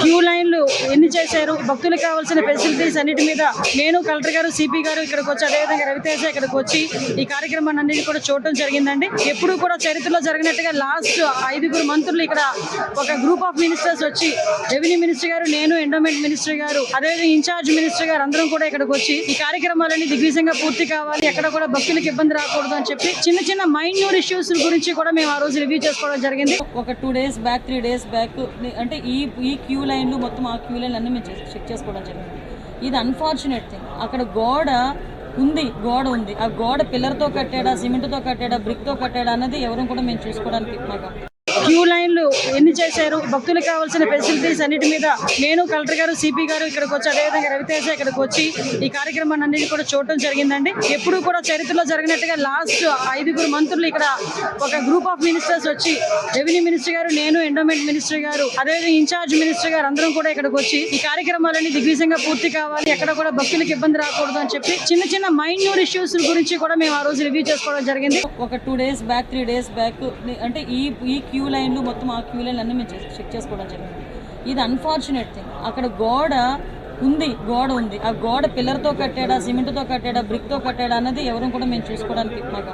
Queue లైన్లు ఎన్ని చేశారు, భక్తులకు కావాల్సిన ఫెసిలిటీస్ అన్నిటి మీద నేను కలెక్టర్ గారు, సిపి గారు ఇక్కడికి వచ్చి, అదేవిధంగా రవితేజ ఇక్కడికి వచ్చి ఈ కార్యక్రమాన్ని అన్నిటి కూడా చూడటం జరిగిందండి. ఎప్పుడు కూడా చరిత్రలో జరిగినట్టుగా లాస్ట్ 5 మంత్రులు ఇక్కడ ఒక గ్రూప్ ఆఫ్ మినిస్టర్స్ వచ్చి, రెవెన్యూ మినిస్టర్ గారు, నేను ఎండోమెంట్ మినిస్టర్ గారు, అదేవిధంగా ఇన్ఛార్జ్ మినిస్టర్ గారు అందరం కూడా ఇక్కడికి వచ్చి ఈ కార్యక్రమాలన్నీ దిగ్విజయంగా పూర్తి కావాలి, ఎక్కడ కూడా భక్తులకు ఇబ్బంది రాకూడదు అని చెప్పి చిన్న చిన్న మైన్యూర్ ఇష్యూస్ గురించి కూడా మేము ఆ రోజు రివ్యూ చేసుకోవడం జరిగింది. ఒక 2 days బ్యాక్ 3 days బ్యాక్ అంటే ఈ క్యూ లైన్లు మొత్తం ఆ క్యూ లైన్లు అన్నీ మేము చెక్ చేసుకోవడం జరిగింది. ఇది అన్ఫార్చునేట్ థింగ్. అక్కడ గోడ ఉంది. ఆ గోడ పిల్లర్తో కట్టాడా, సిమెంట్తో కట్టాడా, బ్రిక్తో కట్టాడా అన్నది ఎవరు కూడా మేము చూసుకోవడానికి మాకు. క్యూ లైన్లు ఎన్ని చేశారు, భక్తులకు కావాల్సిన ఫెసిలిటీస్ అన్నిటి మీద నేను కలెక్టర్ గారు, సిపి గారు ఇక్కడికి వచ్చి, అదేవిధంగా రవితేజ ఇక్కడికి వచ్చి ఈ కార్యక్రమాన్ని అన్నిటి కూడా చూడటం జరిగిందండి. ఎప్పుడు కూడా చరిత్రలో జరిగినట్టుగా లాస్ట్ 5 మంత్రులు ఇక్కడ ఒక గ్రూప్ ఆఫ్ మినిస్టర్స్ వచ్చి, రెవెన్యూ మినిస్టర్ గారు, నేను ఎండోమెంట్ మినిస్టర్ గారు, అదేవిధంగా ఇన్ఛార్జ్ మినిస్టర్ గారు అందరం కూడా ఇక్కడికి వచ్చి ఈ కార్యక్రమాలన్నీ దిగ్విజయంగా పూర్తి కావాలి, ఎక్కడ కూడా భక్తులకు ఇబ్బంది రాకూడదు అని చెప్పి చిన్న చిన్న మైన్యూర్ ఇష్యూస్ గురించి కూడా మేము ఆ రోజు రివ్యూ చేసుకోవడం జరిగింది. ఒక 2 days బ్యాక్ 3 days బ్యాక్ అంటే ఈ క్యూ లైన్లు మొత్తం ఆ క్యూ లైన్లు అన్నీ మేము చెక్ చేసుకోవడం జరిగింది. ఇది అన్ఫార్చునేట్ థింగ్. అక్కడ గోడ ఉంది. ఆ గోడ పిల్లర్తో కట్టాడా, సిమెంట్తో కట్టాడా, బ్రిక్తో కట్టాడా అన్నది ఎవరు కూడా మేము చూసుకోవడానికి మాకు.